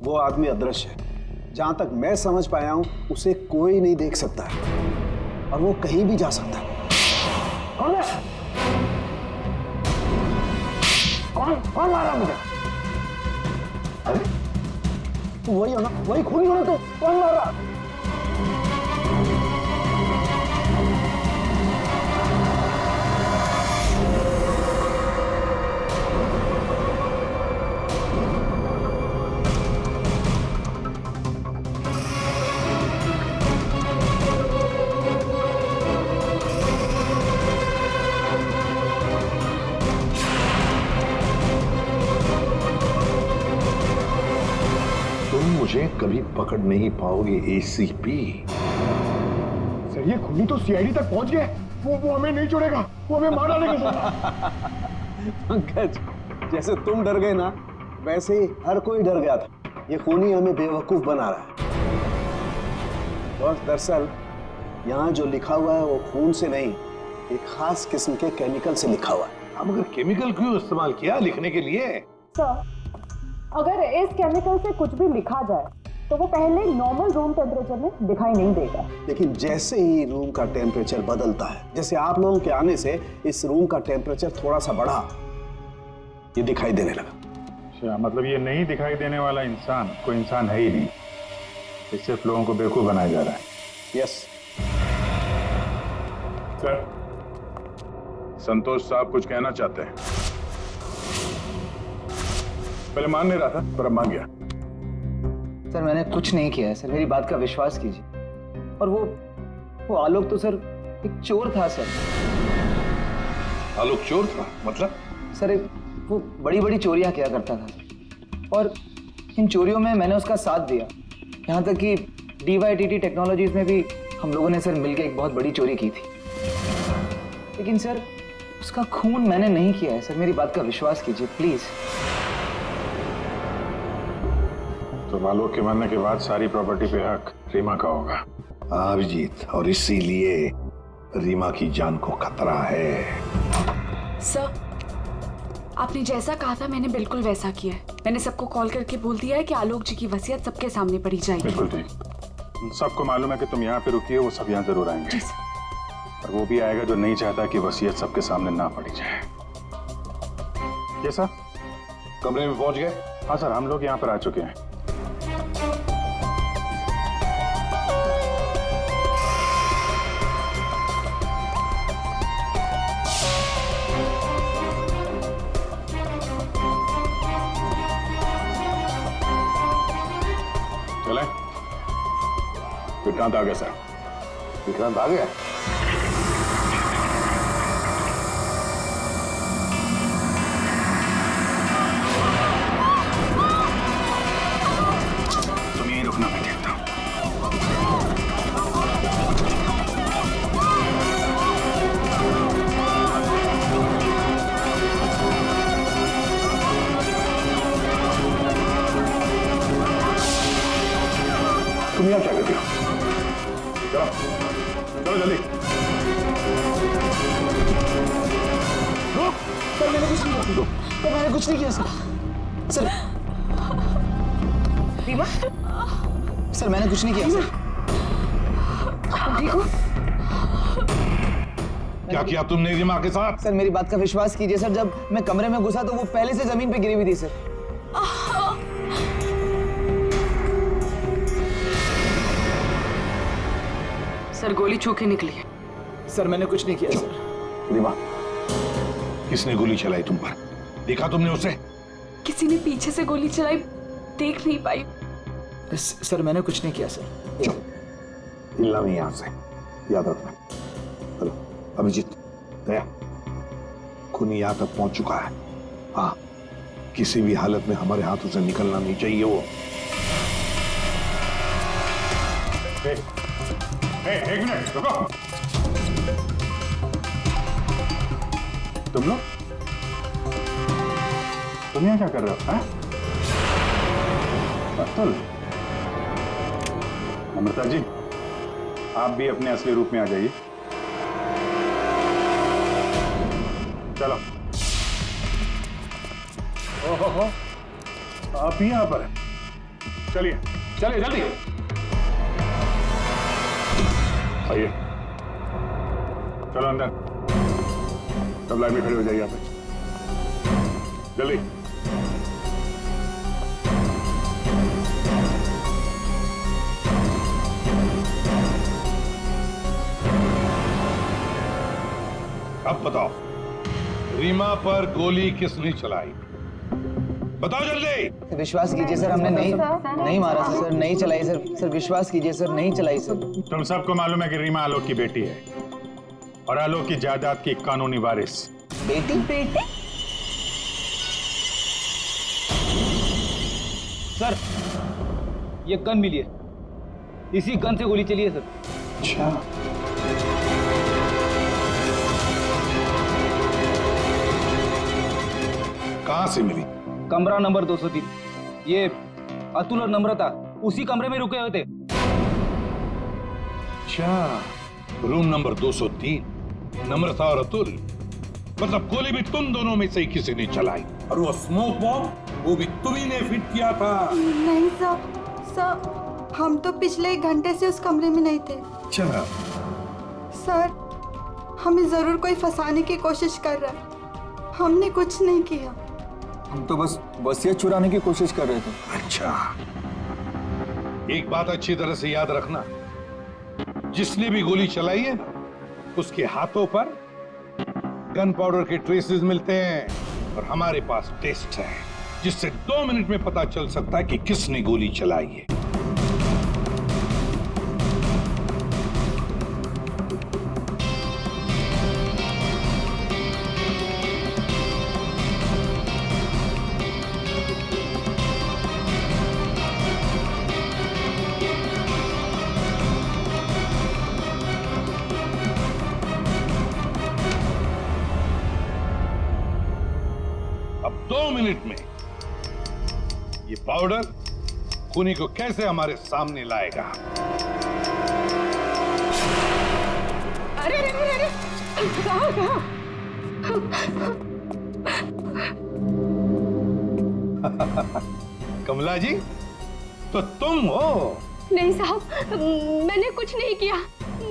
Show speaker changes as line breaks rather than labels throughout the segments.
वो आदमी अदृश्य है। जहां तक मैं समझ पाया हूं उसे कोई नहीं देख सकता है और वो कहीं भी जा सकता है।
कौन है? कौन मारा मुझे? अरे वही हो ना, वही खूनी हो ना, तो कौन मारा?
मुझे कभी पकड़ नहीं पाओगे एसीपी।
सर ये खूनी तो सीआईडी तक पहुंच गया। वो हमें नहीं छोड़ेगा, वो हमें मार डालेगा सर।
पंकज, जैसे तुम डर गए ना, वैसे ही हर कोई डर गया था। ये खूनी हमें बेवकूफ बना रहा है। और दरअसल यहाँ जो लिखा हुआ है वो खून से नहीं, एक खास किस्म के केमिकल से लिखा हुआ है।
हम अगर केमिकल क्यों इस्तेमाल किया लिखने के लिए?
सर, अगर इस केमिकल से कुछ भी लिखा जाए तो वो पहले नॉर्मल रूम टेम्परेचर में दिखाई नहीं देगा।
लेकिन जैसे ही रूम का टेम्परेचर बदलता है, जैसे आप लोगों के आने से इस रूम का टेम्परेचर थोड़ा सा बढ़ा, ये दिखाई देने लगा।
अच्छा, मतलब ये नहीं दिखाई देने वाला इंसान कोई इंसान है ही नहीं, ये सिर्फ लोगों को बेवकूफ बनाया जा रहा है।
यस
सर, संतोष साहब कुछ कहना चाहते हैं। पहले मान नहीं रहा था पर अब मान गया।
सर मैंने कुछ नहीं किया है सर, मेरी बात का विश्वास कीजिए। और वो आलोक तो सर एक चोर था सर।
आलोक चोर था? मतलब?
सर वो बड़ी बड़ी चोरियां किया करता था और इन चोरियों में मैंने उसका साथ दिया। यहाँ तक कि DYTT टेक्नोलॉजीज में भी हम लोगों ने सर मिलकर एक बहुत बड़ी चोरी की थी। लेकिन सर उसका खून मैंने नहीं किया है सर, मेरी बात का विश्वास कीजिए प्लीज।
तो आलोक के मरने के बाद सारी प्रॉपर्टी पे हक रीमा का होगा।
अभिजीत, और इसीलिए रीमा की जान को खतरा है।
सर, आपने जैसा कहा था मैंने बिल्कुल वैसा किया है। मैंने सबको कॉल करके बोल दिया है कि आलोक जी की वसीयत सबके सामने पड़ी जाएगी।
बिल्कुल ठीक। सबको मालूम है कि तुम यहाँ पे रुकी हो, वो सब यहाँ जरूर आएंगे। और वो भी आएगा जो नहीं चाहता कि वसीयत सबके सामने ना पड़ी जाए। ये सर,
कमरे में पहुंच गए?
हाँ सर, हम लोग यहाँ पर आ चुके हैं। चले, विक्रांत आ गया सर।
विक्रांत आ गया?
तुम यहीं रुकना, मैं देखता हूँ।
तुम यहाँ क्या करते हो?
चलो चलो जल्दी।
सर मैंने कुछ नहीं किया सर, मैंने कुछ नहीं किया सर। रीमा, सर मैंने कुछ नहीं किया सर।
ठीक हो?
क्या किया तुमने रीमा के साथ?
सर मेरी बात का विश्वास कीजिए सर, जब मैं कमरे में घुसा तो वो पहले से जमीन पे गिरी हुई थी सर।
सर गोली छू के निकली है।
सर मैंने कुछ नहीं किया सर।
रीमा, किसने गोली चलाई तुम पर? देखा तुमने उसे?
किसी ने पीछे से गोली चलाई, देख नहीं पाई।
सर मैंने कुछ नहीं किया सर।
चुप, हिलना नहीं यहां से, याद रखना। हेलो अभिजीत, दया, खूनी यहां तक पहुंच चुका है। हाँ, किसी भी हालत में हमारे हाथों से निकलना नहीं चाहिए वो।
एक मिनट रुको। तुम लोग यहाँ क्या कर रहे हो? अतुल, अमृता जी, आप भी अपने असली रूप में आ जाइए। चलो। ओहो, आप ही यहाँ पर हैं? चलिए चलिए जल्दी आइए, चलो अंदर। सब लाइन में खड़े हो जाइए यहाँ पे, जल्दी।
अब बताओ, रीमा पर गोली किसने चलाई? बताओ जल्दी।
विश्वास कीजिए सर, हमने नहीं मारा सर, नहीं चलाई सर। सर विश्वास कीजिए सर, नहीं चलाई सर।
तुम सबको मालूम है कि रीमा आलोक की बेटी है और आलोक की जायदाद की कानूनी वारिस।
बेटी?
सर ये गन मिली है, इसी गन से गोली चली है सर।
अच्छा, कहां से मिली?
कमरा नंबर 203। ये अतुल और नम्रता उसी कमरे में रुके हुए थे।
अच्छा, रूम नंबर 203, नम्रता और अतुल। मतलब गोली भी तुम दोनों में से ही किसी ने चलाई, और वो स्मोक बॉम्ब वो भी तुम्ही ने फिट किया था।
नहीं सर, हम तो पिछले 1 घंटे से उस कमरे में नहीं थे।
अच्छा,
सर हमें जरूर कोई फंसाने की कोशिश कर रहा है, हमने कुछ नहीं किया।
हम तो बस वसीयत चुराने की कोशिश कर रहे थे।
अच्छा, एक बात अच्छी तरह से याद रखना, जिसने भी गोली चलाई है ना, उसके हाथों पर गन पाउडर के ट्रेसेस मिलते हैं और हमारे पास टेस्ट है, जिससे 2 मिनट में पता चल सकता है कि किसने गोली चलाई है। अब 2 मिनट में ये पाउडर खूनी को कैसे हमारे सामने लाएगा?
अरे अरे अरे अरे, कहाँ?
कमला जी, तो तुम हो?
नहीं साहब, मैंने कुछ नहीं किया।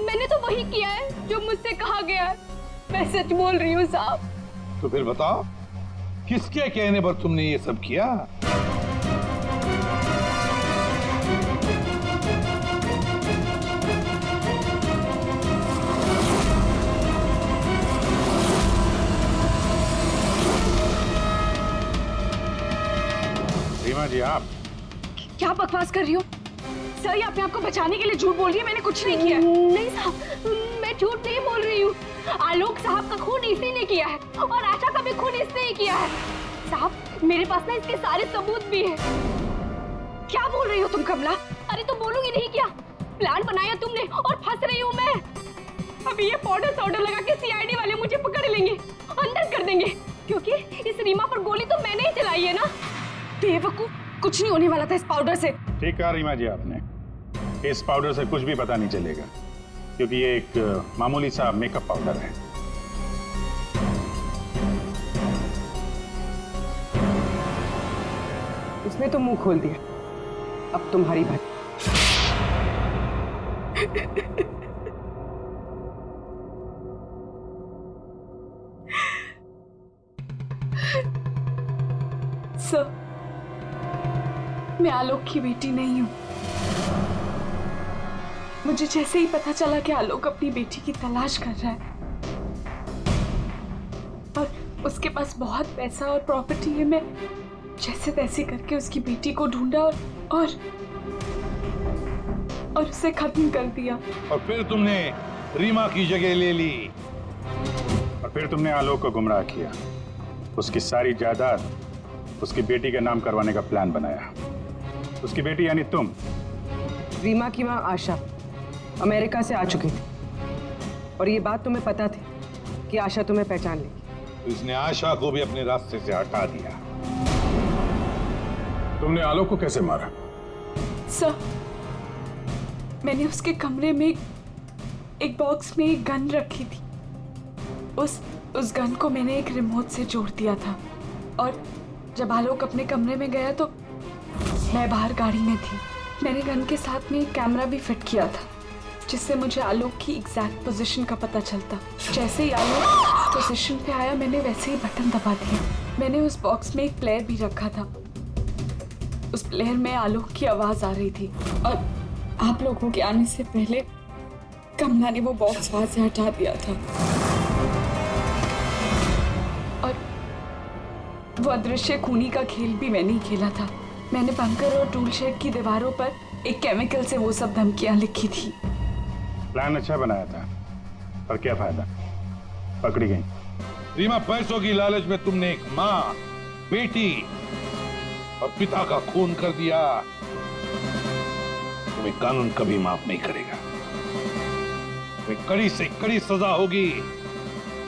मैंने तो वही किया है जो मुझसे कहा गया है। मैं सच बोल रही हूँ साहब।
तो फिर बताओ, किसके कहने पर तुमने ये सब किया?
रीमा जी, आप
क्या बकवास कर रही हो? सर ये अपने आप को बचाने के लिए झूठ बोल रही है, मैंने कुछ नहीं किया।
नहीं साहब, मैं झूठ नहीं बोल रही हूँ। आलोक साहब का खून इसी ने किया है और आशा का भी खून इसने ही किया है। साहब मेरे पास ना इसके सारे सबूत भी हैं।
क्या बोल रही हो तुम कमला?
अरे तो बोलूंगी नहीं क्या? प्लान बनाया तुमने और फंस रही हूँ मैं। अभी ये पाउडर लगा के सीआईडी वाले मुझे पकड़ लेंगे, अंदर कर देंगे, क्योंकि इस रीमा पर गोली तो मैंने ही चलाई है ना।
बेवकूफ, कुछ नहीं होने वाला था इस पाउडर से।
ठीक कहा रीमा जी आपने, इस पाउडर से कुछ भी पता नहीं चलेगा, क्योंकि ये एक मामूली सा मेकअप पाउडर है।
उसने तो मुंह खोल दिया, अब तुम्हारी बात।
सर, मैं आलोक की बेटी नहीं हूं। मुझे जैसे ही पता चला कि आलोक अपनी बेटी की तलाश कर रहा है और उसके पास बहुत पैसा और प्रॉपर्टी है, मैं जैसे तैसे करके उसकी बेटी को ढूंढा और उसे खत्म कर दिया।
और फिर तुमने रीमा की जगह ले ली,
और फिर तुमने आलोक को गुमराह किया, उसकी सारी जायदाद उसकी बेटी के नाम करवाने का प्लान बनाया। उसकी बेटी यानी तुम।
रीमा की मां आशा अमेरिका से आ चुकी थी और ये बात तुम्हें पता थी कि आशा तुम्हें पहचान लेगी।
तो इसने आशा को भी अपने रास्ते से हटा दिया।
तुमने आलोक को कैसे मारा?
सर, मैंने उसके कमरे में एक बॉक्स में एक गन रखी थी। उस गन को मैंने एक रिमोट से जोड़ दिया था और जब आलोक अपने कमरे में गया तो मैं बाहर गाड़ी में थी। मैंने गन के साथ में एक कैमरा भी फिट किया था जिससे मुझे आलोक की एग्जैक्ट पोजीशन का पता चलता। जैसे ही आलोक पोजीशन पे आया मैंने वैसे ही बटन दबा दिया। मैंने उस बॉक्स में एक प्लेयर भी रखा था। उस प्लेयर में आलोक की आवाज आ रही थी और आप लोगों के आने से पहले कमला ने वो बॉक्स वहां से हटा दिया था और वो अदृश्य खूनी का खेल भी मैंने ही खेला था। मैंने बंकर और टूल शेड की दीवारों पर एक केमिकल से वो सब धमकियां लिखी थी।
प्लान अच्छा बनाया था पर क्या फायदा, पकड़ी गई।
रीमा, पैसों की लालच में तुमने एक माँ, बेटी और पिता का खून कर दिया। तुम्हें कानून कभी माफ नहीं करेगा। तुम्हें कड़ी से कड़ी सजा होगी,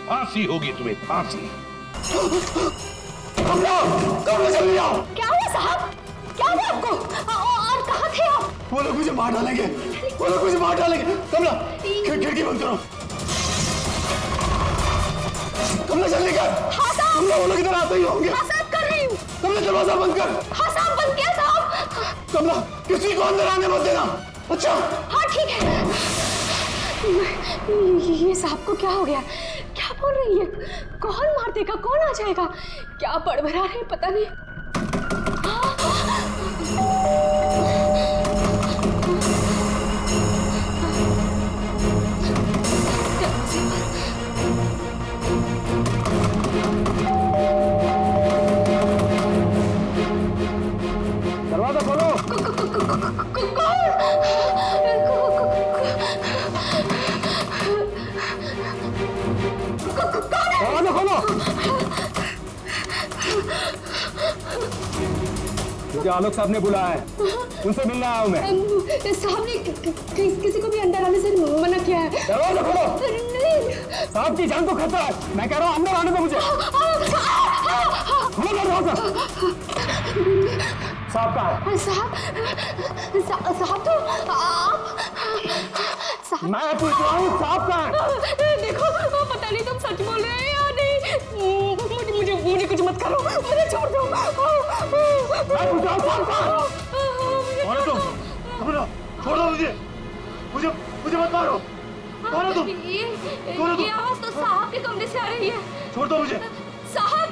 फांसी होगी तुम्हें, फांसी।
जल्दी आओ।
क्या हुआ साहब, क्या हुआ आपको और कहाँ थे आप?
वो लोग मुझे मार डालेंगे, वो लोग मुझे मार डालेंगे। कमला खिड़की बंद करो। कमला जल्दी कर।
हाँ साहब।
कमला वो लोग इधर आते ही होंगे।
हाँ साहब कर रही हूँ।
कमला दरवाजा बंद कर।
हाँ साहब बंद किया साहब।
कमला किसी को अंदर आने मत देना। अच्छा
हाँ ठीक है। ये साहब को क्या हो गया, क्या बोल रही है? कौन मार देगा, कौन आ जाएगा? क्या बड़बड़ा रहे हैं पता नहीं।
दरवाजा खोलो। दरवाजा खोलो। मुझे आलोक साहब ने बुलाया है, उनसे मिलना आया हूं मैं।
साहब ने किसी को भी अंदर आने से मना किया है।
दरवाजा खोलो।
नहीं
साहब की जान को खतरा है, मैं कह रहा हूं अंदर आने दो मुझे। खोलो दरवाजा। साहब कहाँ है?
साहब तो आप साहब,
मैं पूछ रहा हूँ साहब कहाँ है?
देखो पता नहीं तुम सच बोल रहे हैं या नहीं। मुझे कुछ मत करो, मुझे छोड़ दो।
मैं पूछ रहा हूँ साहब कहाँ है?
कौन है तुम?
छोड़ दो मुझे, मुझे मत मारो। कौन है तुम?
ये आवाज तो साहब के कमरे से आ रही है।
छोड़ दो मुझे।
साहब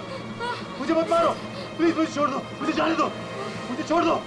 मुझे मत मारो, प्लीज मुझे छोड़ दो, मुझे जाने दो, मुझे छोड़ दो।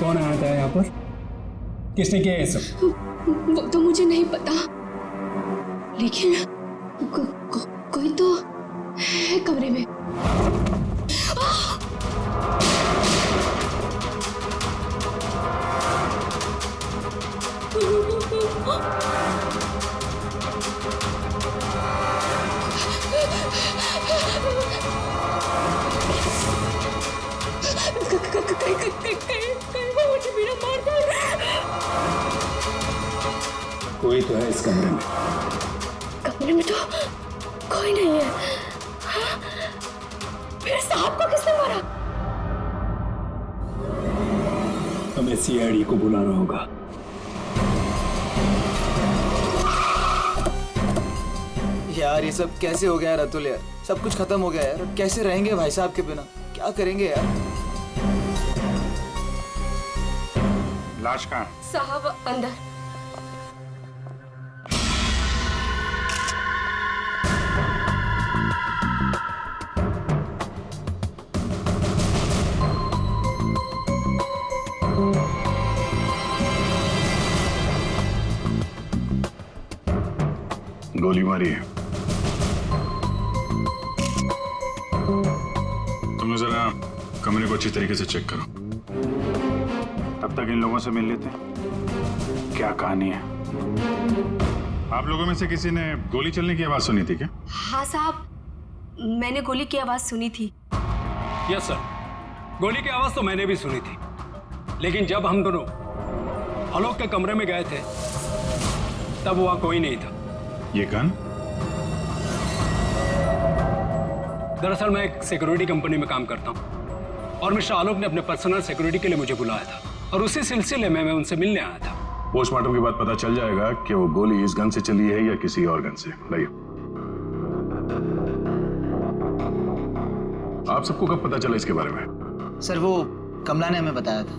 कौन आया था यहाँ पर? किसने किया ये सब?
वो तो मुझे नहीं पता, लेकिन कोई तो है कमरे में। मुझे मेरा मार दो।
कोई तो है इस कमरे में।
कमरे में तो कोई नहीं है। हाँ? फिर साहब को किसने मारा?
हमें सीआईडी को बुलाना होगा।
यार ये सब कैसे हो गया रतुल यार? सब कुछ खत्म हो गया यार। कैसे रहेंगे भाई साहब के बिना? क्या करेंगे यार?
लाश कहाँ?
साहब अंदर।
गोली मारी है। कमरे को अच्छी तरीके से चेक करो। तब तक इन लोगों से मिल लेते हैं। क्या कहानी है? आप लोगों में से किसी ने गोली चलने की आवाज सुनी थी क्या?
हाँ साहब, मैंने गोली की आवाज सुनी थी।
यस सर, गोली की आवाज तो मैंने भी सुनी थी, लेकिन जब हम दोनों आलोक के कमरे में गए थे तब वहां कोई नहीं था।
ये गन?
दरअसल मैं एक सिक्योरिटी कंपनी में काम करता हूं और मिस्टर आलोक ने अपने पर्सनल सिक्योरिटी के लिए मुझे बुलाया था और उसी सिलसिले में मैं उनसे मिलने आया था।
पोस्टमार्टम के बाद पता चल जाएगा कि वो गोली इस गन से चली है या किसी और गन से। लाइए। आप सबको कब पता चला इसके बारे में?
सर वो कमला ने हमें बताया था।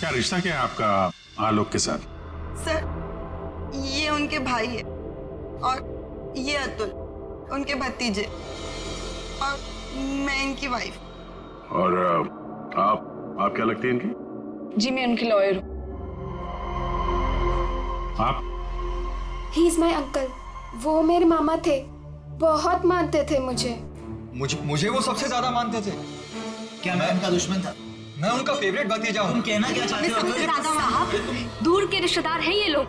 क्या रिश्ता क्या है आपका आलोक के साथ?
सर ये उनके भाई है और ये अतुल उनके भतीजे और मैं इनकी वाइफ।
और आप क्या लगती है इनकी?
जी मैं उनकी लॉयर हूँ।
आप?
He is my uncle. वो मेरे मामा थे, बहुत मानते थे मुझे।
मुझे वो सबसे ज्यादा मानते थे।
क्या मैं उनका दुश्मन था?
मैं उनका फेवरेट भतीजा हूँ।
तुम कहना क्या चाहते हो?
साहब दूर के रिश्तेदार हैं ये लोग।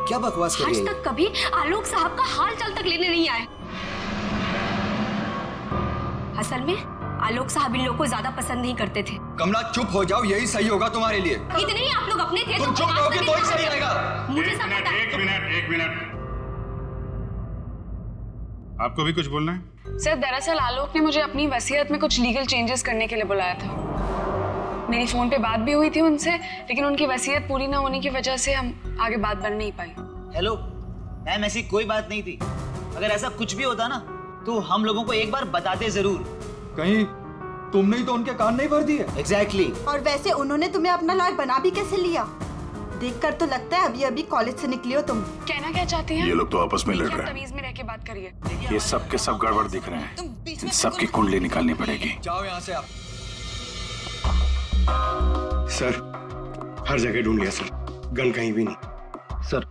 क्या बकवास कर रही
आज
है?
तक कभी आलोक साहब का हाल चाल तक लेने नहीं आए। असल में आलोक साहब इन लोगों को ज्यादा पसंद नहीं करते थे।
कमला चुप हो जाओ, यही सही होगा तुम्हारे लिए।
इतने ही आप लोग अपने थे।
तुम चुप रहोगे तो ही सही रहेगा।
मुझे सब पता है।
एक मिनट। आपको भी कुछ बोलना है?
सर दरअसल आलोक ने मुझे अपनी वसीयत में कुछ लीगल चेंजेस करने के लिए बुलाया था। मेरी फोन पे बात भी हुई थी उनसे, लेकिन उनकी वसीयत पूरी ना होने की वजह से हम आगे बात बढ़ नहीं पाई।
हेलो मैम, ऐसी कोई बात नहीं थी। अगर ऐसा कुछ भी होता ना तो हम लोगों को एक बार बताते जरूर।
कहीं तुमने ही तो उनके कान नहीं भर दिए।
एग्जैक्टली।
और वैसे उन्होंने तुम्हें अपना लॉयर बना भी कैसे लिया? देखकर तो लगता है अभी अभी कॉलेज से निकली हो तुम।
कहना क्या चाहती हैं?
ये लोग तो आपस में लड़ रहे हैं।
तमीज में रह के बात करिए।
ये सब के सब गड़बड़ दिख रहे हैं। इन सब की कुंडली निकालनी पड़ेगी।
जाओ यहाँ से आप।
सर हर जगह ढूंढ लिया सर, गन कहीं भी नहीं।
सर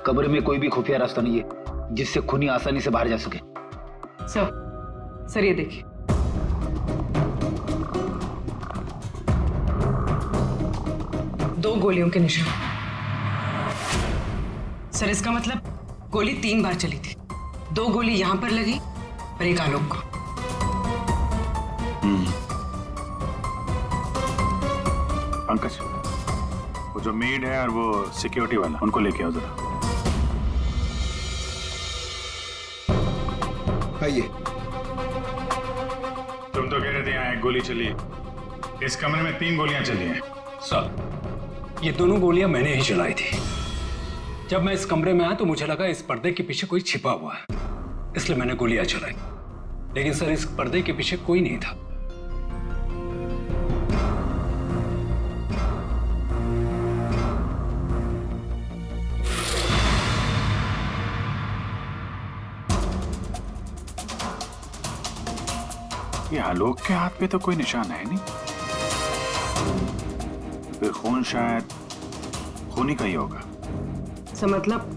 कब्र में कोई भी खुफिया रास्ता नहीं है जिससे खूनी आसानी से बाहर जा सके।
सर ये देखिए, दो गोलियों के निशान। सर इसका मतलब गोली 3 बार चली थी। 2 गोली यहां पर लगी और एक आलोक को।
पंकज, वो जो मेड है और वो सिक्योरिटी वाला, उनको लेके आओ जरा।
आइए।
तुम तो कह रहे थे यहाँ एक गोली चली, इस कमरे में 3 गोलियां चली हैं।
सर ये दोनों गोलियां मैंने ही चलाई थी। जब मैं इस कमरे में आया तो मुझे लगा इस पर्दे के पीछे कोई छिपा हुआ है, इसलिए मैंने गोलियां चलाई। लेकिन सर इस पर्दे के पीछे कोई नहीं था।
ये आलोक के हाथ पे तो कोई निशान है नहीं, फिर खून शायद खूनी का ही होगा।
सर मतलब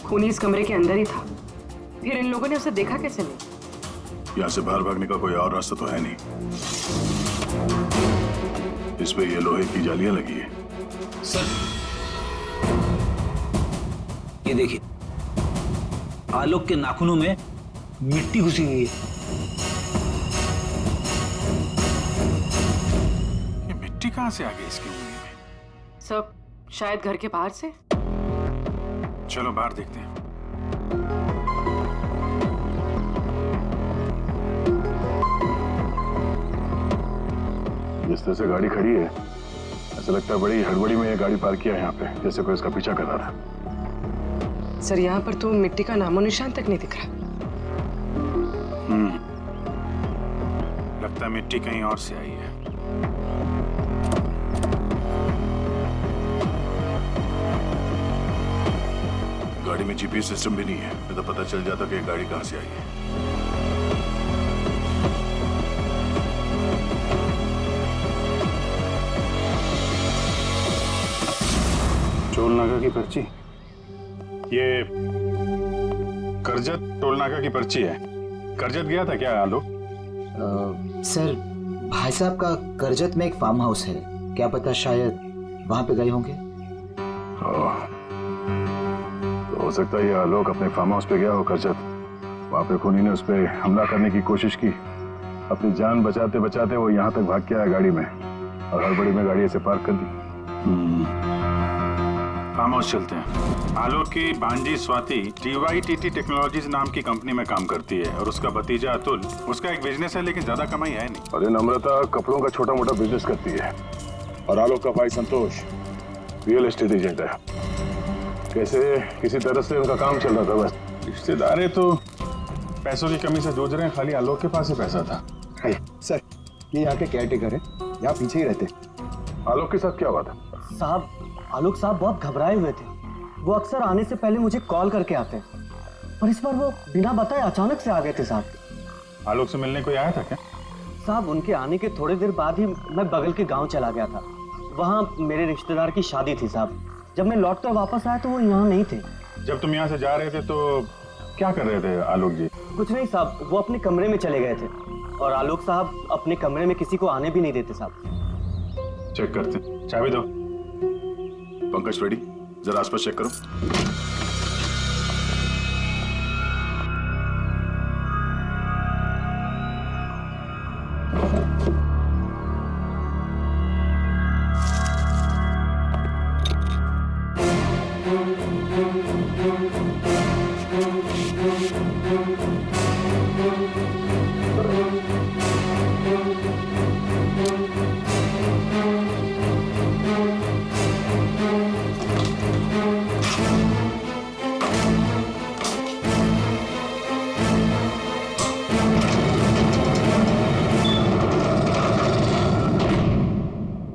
खूनी इस कमरे के अंदर ही था, फिर इन लोगों ने उसे देखा कैसे नहीं?
यहाँ से बाहर भागने का कोई और रास्ता तो है नहीं। इस पे ये लोहे की जालियां लगी है।
सर ये देखिए, आलोक के नाखूनों में मिट्टी घुसी हुई है।
ये मिट्टी कहाँ से आ गई इसकी उंगली में?
सब शायद घर के बाहर से।
चलो बाहर देखते हैं। जिस तरह से गाड़ी खड़ी है, ऐसा लगता है बड़ी हड़बड़ी में ये गाड़ी पार्क किया है यहाँ पे, जैसे कोई इसका पीछा कर रहा है।
सर यहाँ पर तो मिट्टी का नामो निशान तक नहीं दिख रहा।
लगता है मिट्टी कहीं और से आई है। गाड़ी में जीपीएस सिस्टम भी नहीं है, नहीं तो पता चल जाता कि ये गाड़ी कहां से आई है। टोल नाका की पर्ची, ये करजत टोल नाका की पर्ची है। करजत गया था क्या आलोक?
सर, भाई साहब का करजत में एक फार्म हाउस है, क्या पता शायद वहां पे गए होंगे।
तो हो सकता है ये आलोक अपने फार्म हाउस पे गया हो करजत। वहां पे खूनी ने उस पर हमला करने की कोशिश की। अपनी जान बचाते बचाते वो यहाँ तक भाग के आया गाड़ी में, और हड़बड़ी में गाड़ी ऐसे पार्क कर दी। फार्म हाउस चलते हैं। आलोक की भांजी स्वाति DYTT टेक्नोलॉजीज नाम की कंपनी में काम करती है, और उसका भतीजा अतुल, उसका एक बिजनेस है लेकिन ज्यादा कमाई है नहीं।
अरे नम्रता कपड़ों का छोटा मोटा बिजनेस करती है, और आलोक का भाई संतोष रियल एस्टेट एजेंट है। कैसे किसी तरह से उनका काम चल रहा था बस।
रिश्तेदार है तो पैसों की कमी से जूझ रहे हैं, खाली आलोक के पास ही पैसा था।
सर, ये यहाँ के केयर टेकर है, यहाँ पीछे ही रहते।
आलोक के साथ क्या हुआ था?
साहब, आलोक साहब बहुत घबराए हुए थे। वो अक्सर आने से पहले मुझे कॉल करके आते, और इस बार वो बिना बताए अचानक से आ गए थे साहब।
आलोक से मिलने कोई आया था क्या?
साहब, उनके आने के थोड़ी देर बाद ही मैं बगल के गांव चला गया था। वहाँ मेरे रिश्तेदार की शादी थी साहब। जब मैं लौट कर वापस आया तो वो यहाँ नहीं थे।
जब तुम यहाँ से जा रहे थे तो क्या कर रहे थे आलोक जी?
कुछ नहीं साहब, वो अपने कमरे में चले गए थे, और आलोक साहब अपने कमरे में किसी को आने भी नहीं देते साहब।
चेक करते, चाबी दो।
पंकज रेडी, जरा आसपास चेक करो।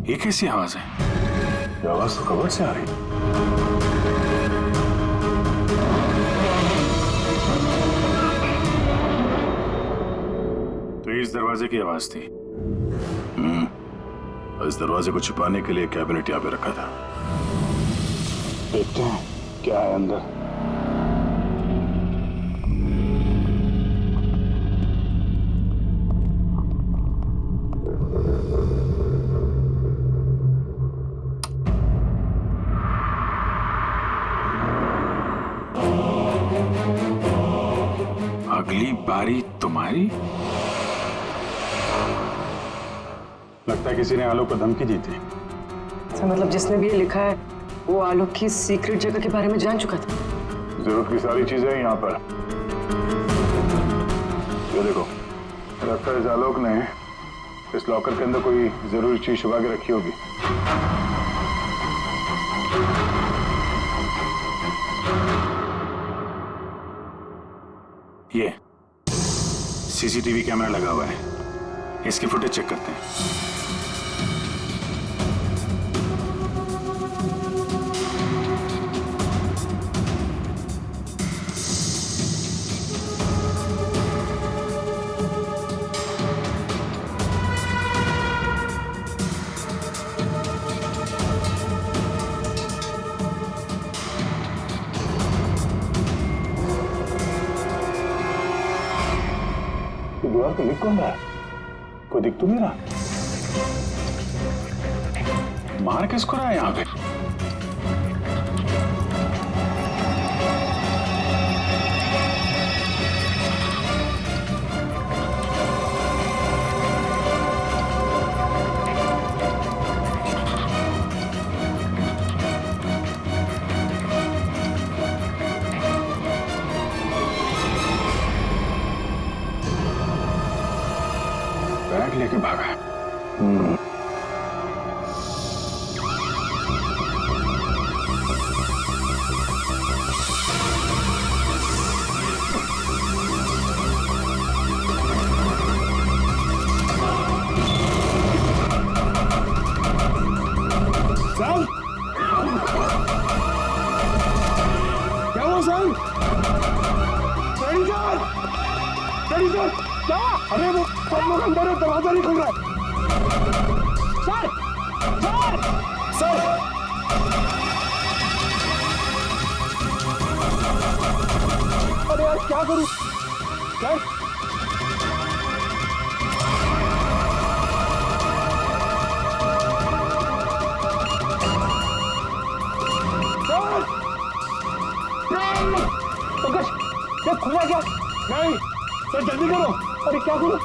ये कैसी आवाज है?
ये आवाज तो कवर से आ रही है।
तो इस दरवाजे की आवाज थी।
इस दरवाजे को छुपाने के लिए कैबिनेट यहाँ पे रखा था। देखते हैं क्या है अंदर।
अगली बारी तुम्हारी। लगता है किसी ने आलोक को धमकी दी थी।
अच्छा, मतलब जिसने भी ये लिखा है वो आलोक की सीक्रेट जगह के बारे में जान चुका था।
जरूरत की सारी चीजें हैं यहाँ पर। ये देखो, लगता है इस आलोक ने इस लॉकर के अंदर कोई जरूरी चीज छुपा के रखी होगी।
ये CCTV कैमरा लगा हुआ है, इसकी फुटेज चेक करते हैं।
दीवार पे लिख कौन रहा है? कोई दिख तो नहीं रहा।
मार किसको रहा है यहाँ पे? बैग लेके भागा है।
साल क्या हुआ साल? सर क्या? अरे वो सब लोग अंदर है, दरवाजा नहीं खुल रहा है। सर सर सर अरे यार
क्या करूं? सर
पंकज ये खुला क्या?
नहीं सर, जल्दी करो।
अरे क्या करूं?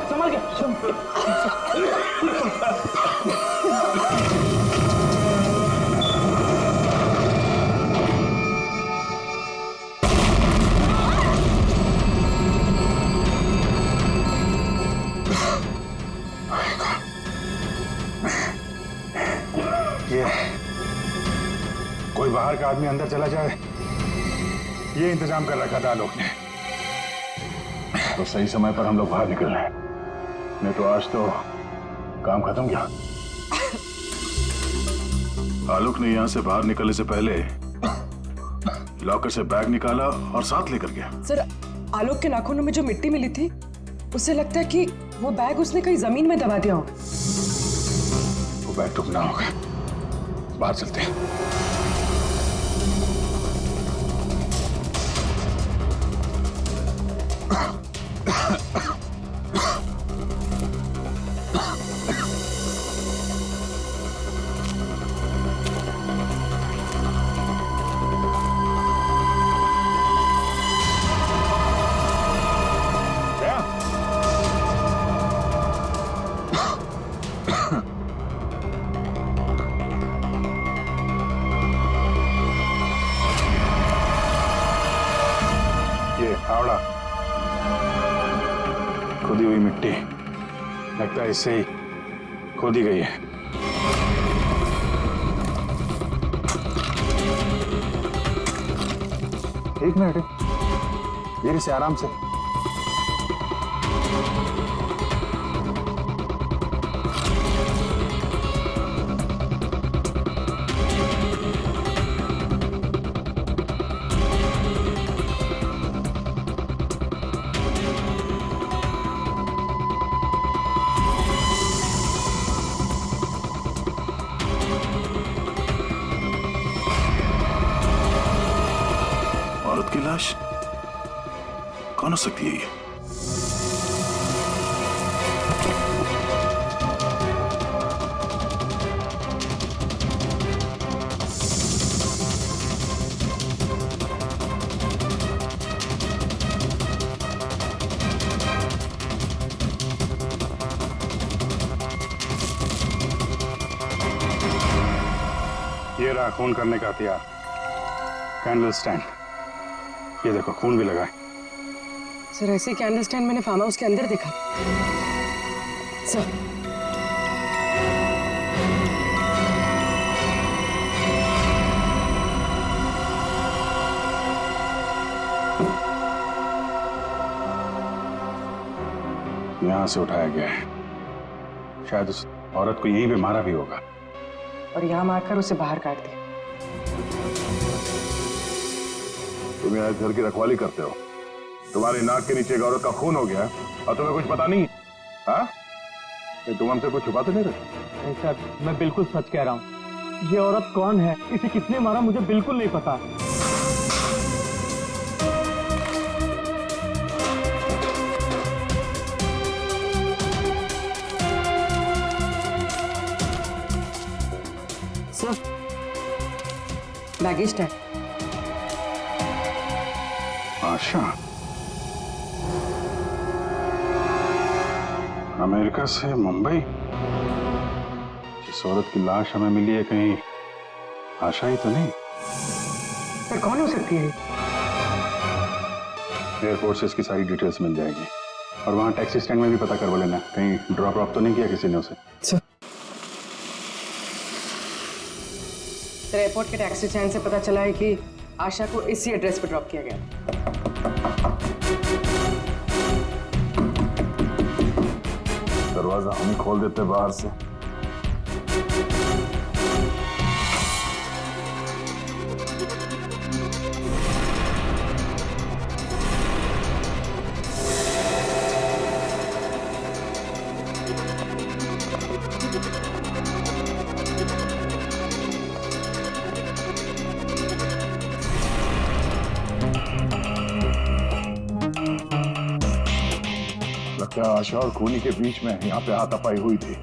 संभल के
ये कोई बाहर का आदमी अंदर चला जाए, ये इंतजाम कर रखा था आलोक ने। तो सही समय पर हम लोग बाहर निकल रहे हैं, नहीं तो आज तो काम खत्म गया। आलोक ने यहां से बाहर निकलने से पहले लॉकर से बैग निकाला और साथ लेकर गया।
सर, आलोक के नाखूनों में जो मिट्टी मिली थी, उससे लगता है कि वो बैग उसने कहीं जमीन में दबा दिया होगा।
वो बैग टूटना होगा, बाहर चलते हैं। हावड़ा खुदी हुई मिट्टी, लगता है इससे ही खोदी गई है। एक मिनट, धीरे से, आराम से। औरत की लाश कौन हो सकती है ये? ये रहा खून करने का हथियार, कैंडल स्टैंड। ये देखो, खून भी लगा है।
सर, ऐसे कैंडल स्टैंड मैंने फार्म हाउस के अंदर देखा। सर,
यहां से उठाया गया है, शायद उस औरत को यहीं पे मारा भी होगा
और यहाँ मारकर उसे बाहर काट दिया।
तुम यहाँ घर की रखवाली करते हो, तुम्हारी नाक के नीचे एक औरत का खून हो गया और तुम्हें कुछ पता नहीं? हाँ, तुम हमसे कुछ छुपाते नहीं रहे?
नहीं सर, मैं बिल्कुल सच कह रहा हूँ। ये औरत कौन है, इसे किसने मारा, मुझे बिल्कुल नहीं पता।
Sir, baggage tag.
Asha America से मुंबई, जिस औरत की लाश हमें मिली है, कहीं आशा ही तो नहीं?
सर, कौन हो सकती है?
एयरपोर्ट से इसकी सारी डिटेल्स मिल जाएगी और वहां टैक्सी स्टैंड में भी पता करवा लेना, कहीं ड्रॉप ऑफ तो नहीं किया किसी ने उसे।
सर, एयरपोर्ट के टैक्सी स्टैंड से पता चला है कि आशा को इसी एड्रेस पर ड्रॉप किया गया।
दरवाजा हम ही खोल देते बाहर से। क्या आशा और खूनी के बीच में यहाँ पे हाथापाई हुई थी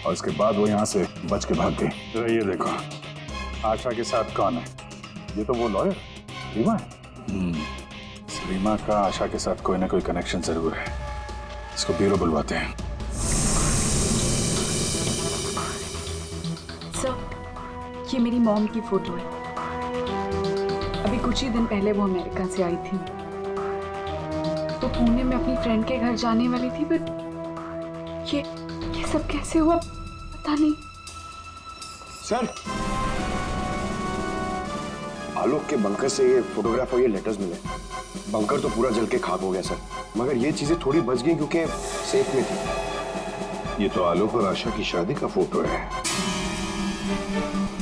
और इसके बाद वो यहाँ से बच के भाग गई? तो ये देखो, आशा के साथ कौन है? ये तो वो लॉयर रीमा है। इस रीमा का आशा के साथ कोई ना कोई कनेक्शन जरूर है। इसको ब्यूरो बुलवाते हैं।
सर, ये मेरी मॉम की फोटो है। अभी कुछ ही दिन पहले वो अमेरिका से आई थी, तो पुणे में अपनी फ्रेंड के घर जाने वाली थी, बट ये सब कैसे हुआ पता नहीं।
सर, आलोक के बंकर से ये फोटोग्राफ और ये लेटर्स मिले। बंकर तो पूरा जल के खाक हो गया सर, मगर ये चीजें थोड़ी बच गई क्योंकि सेफ में थी।
ये तो आलोक और आशा की शादी का फोटो है।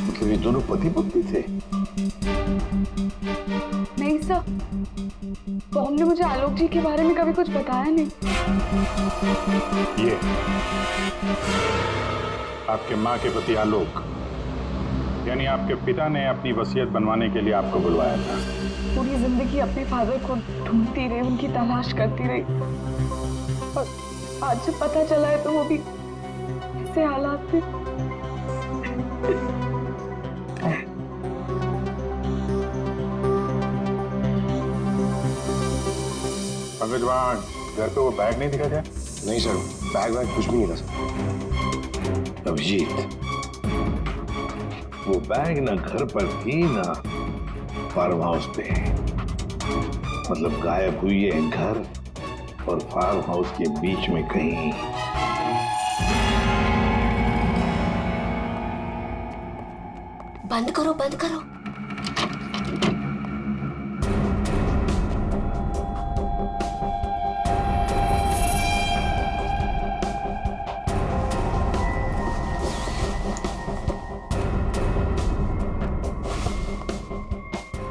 मतलब ये दोनों पति पत्नी थे?
नहीं सर, मॉम ने मुझे आलोक जी के बारे में कभी कुछ बताया नहीं।
ये आपके माँ के पति आलोक, यानी आपके पिता ने अपनी वसीयत बनवाने के लिए आपको बुलवाया था।
पूरी जिंदगी अपने फादर को ढूंढती रही, उनकी तलाश करती रही, और आज जब पता चला है तो वो भी ऐसे हालात थे।
पंकज, वहाँ घर पे वो बैग नहीं दिखा क्या?
नहीं सर, बैग वैग कुछ भी नहीं था सर।
अभिजीत, वो बैग ना घर पर थी ना फार्म हाउस पे। मतलब गायब हुई है घर और फार्म हाउस के बीच में कहीं।
बंद करो, बंद करो।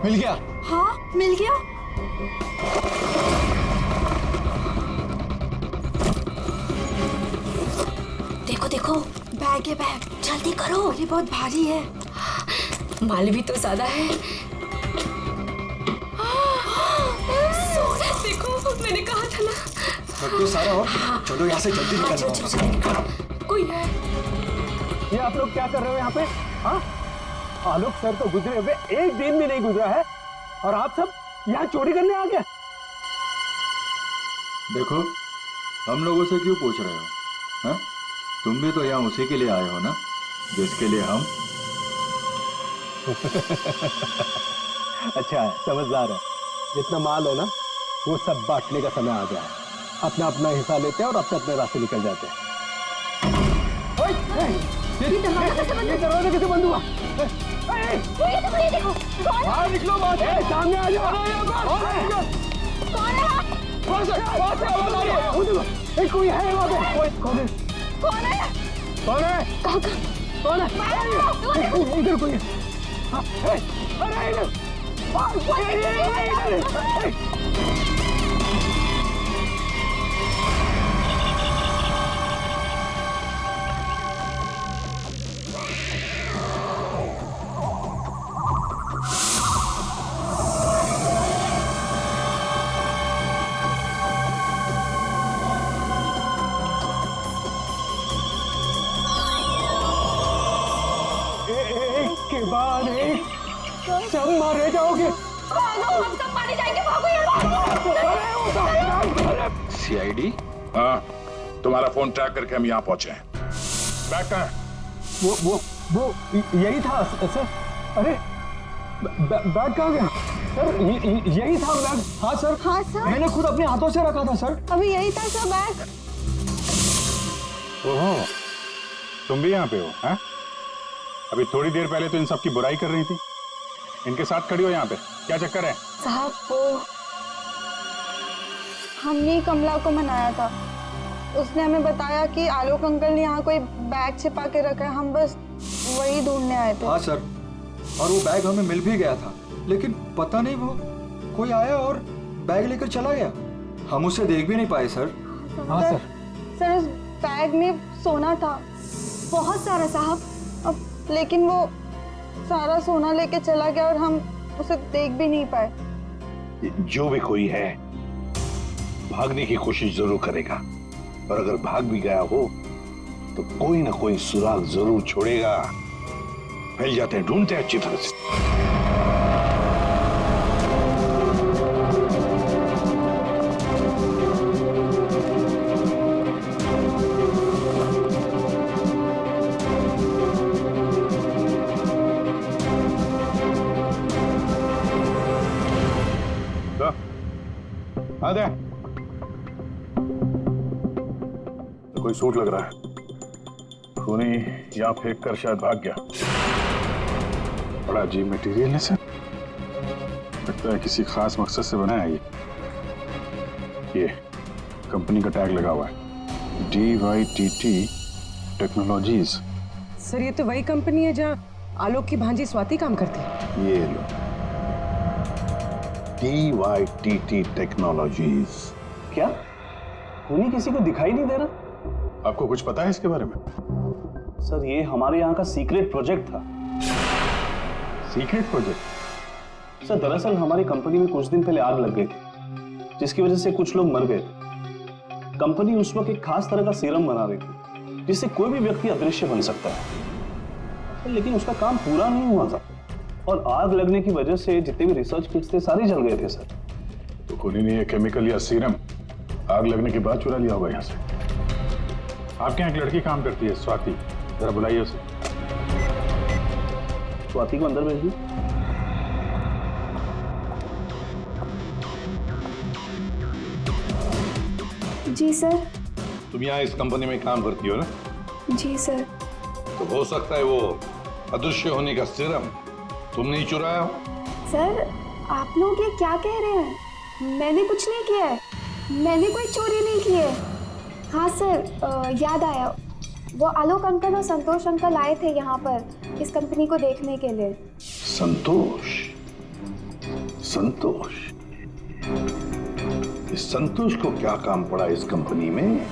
मिल गया?
हाँ, मिल गया।
देखो देखो,
बैग है बैग।
जल्दी करो।
ये बहुत भारी है।
माल भी तो ज्यादा है।
देखो, मैंने कहा था ना।
रख दो सारा और चलो यहाँ से जल्दी निकलना।
कोई है।
ये आप लोग क्या कर रहे हो यहाँ पे? हाँ, आलोक सर तो गुजरे हुए एक दिन भी नहीं गुजरा है और आप सब यहाँ चोरी करने आ गए।
देखो, हम लोगों से क्यों पूछ रहे हो? हाँ? तुम भी तो यहाँ उसी के लिए आए हो ना, जिसके लिए हम।
अच्छा है, समझदार है। जितना माल हो ना, वो सब बांटने का समय आ गया है। अपना अपना हिस्सा लेते हैं और अपने अपने रास्ते निकल जाते हैं। ये दरवाजा कैसे बंद हुआ?
ये देखो,
बाहर निकलो, बाहर सामने आ जाओ।
कौन है?
कोई है वहाँ पे? कौन है?
कौन है?
कौन है?
कहाँ?
कौन है? इधर कोई है। अरे इधर। के बाद एक सब मारे जाओगे।
हम सब मारे जाएंगे, भागो यहाँ।
सीआईडी?
हाँ, तुम्हारा फोन ट्रैक करके हम यहाँ पहुंचे हैं। बैग कहाँ है?
वो यही था सर। अरे बैग कहाँ गया सर? यही था बैग। हाँ सर।
हाँ सर,
मैंने खुद अपने हाथों से रखा था सर।
अभी यही था सर बैग।
ओहो, तुम भी यहाँ पे हो? हैं? अभी थोड़ी देर पहले तो इन सब की बुराई कर रही थी, इनके साथ खड़ी हो यहाँ पे, क्या चक्कर है?
साहब, वो हमने कमला को मनाया था। उसने हमें बताया कि आलोक अंकल ने यहाँ कोई बैग छिपा के रखा है। हम बस वही ढूंढने आए थे।
हाँ सर, और वो बैग हमें मिल भी गया था, लेकिन पता नहीं वो कोई आया और बैग लेकर चला गया। हम उसे देख भी नहीं पाए सर।
हाँ सर।
सर, उस बैग में सोना था, बहुत सारा साहब। अब लेकिन वो सारा सोना लेके चला गया और हम उसे देख भी नहीं पाए।
जो भी कोई है भागने की कोशिश जरूर करेगा, और अगर भाग भी गया हो तो कोई ना कोई सुराग जरूर छोड़ेगा। फैल जाते हैं, ढूंढते हैं अच्छी तरह से।
आ दे। तो कोई सूट लग रहा है, खूनी यहाँ फेंक कर शायद भाग गया। बड़ा अजीब मटेरियल है सर, लगता है किसी खास मकसद से बना है ये कंपनी का टैग लगा हुआ है, DYTT टेक्नोलॉजीज।
सर ये तो वही कंपनी है जहाँ आलोक की भांजी स्वाति काम करती है।
ये लो, DYTT टेक्नोलॉजीज।
क्या खूनी किसी को दिखाई नहीं दे रहा?
आपको कुछ पता है इसके बारे में?
सर ये हमारे यहाँ का सीक्रेट प्रोजेक्ट था।
Secret project?
सर दरअसल हमारी कंपनी में कुछ दिन पहले आग लग गई थी, जिसकी वजह से कुछ लोग मर गए थे। कंपनी उस वक्त एक खास तरह का सीरम बना रही थी, जिससे कोई भी व्यक्ति अदृश्य बन सकता है, लेकिन उसका काम पूरा नहीं हुआ था और आग लगने की वजह से जितने भी रिसर्च किट्स थे सारे जल गए थे सर।
तो खूनी ने ये केमिकल या सीरम आग लगने के बाद चुरा लिया होगा यहाँ से। आपके यहाँ एक लड़की काम करती है, स्वाति, जरा बुलाइए उसे।
स्वाति को अंदर भेजिए।
जी सर।
तुम यहाँ इस कंपनी में काम करती हो ना?
जी सर।
तो हो सकता है वो अदृश्य होने का सीरम तुमने ही चुराया हो।
सर आप लोग ये क्या कह रहे हैं? मैंने कुछ नहीं किया है, मैंने कोई चोरी नहीं की है। हाँ सर याद आया, वो आलोक अंकल और संतोष अंकल आए थे यहाँ पर इस कंपनी को देखने के लिए।
संतोष? संतोष? इस संतोष को क्या काम पड़ा इस कंपनी में?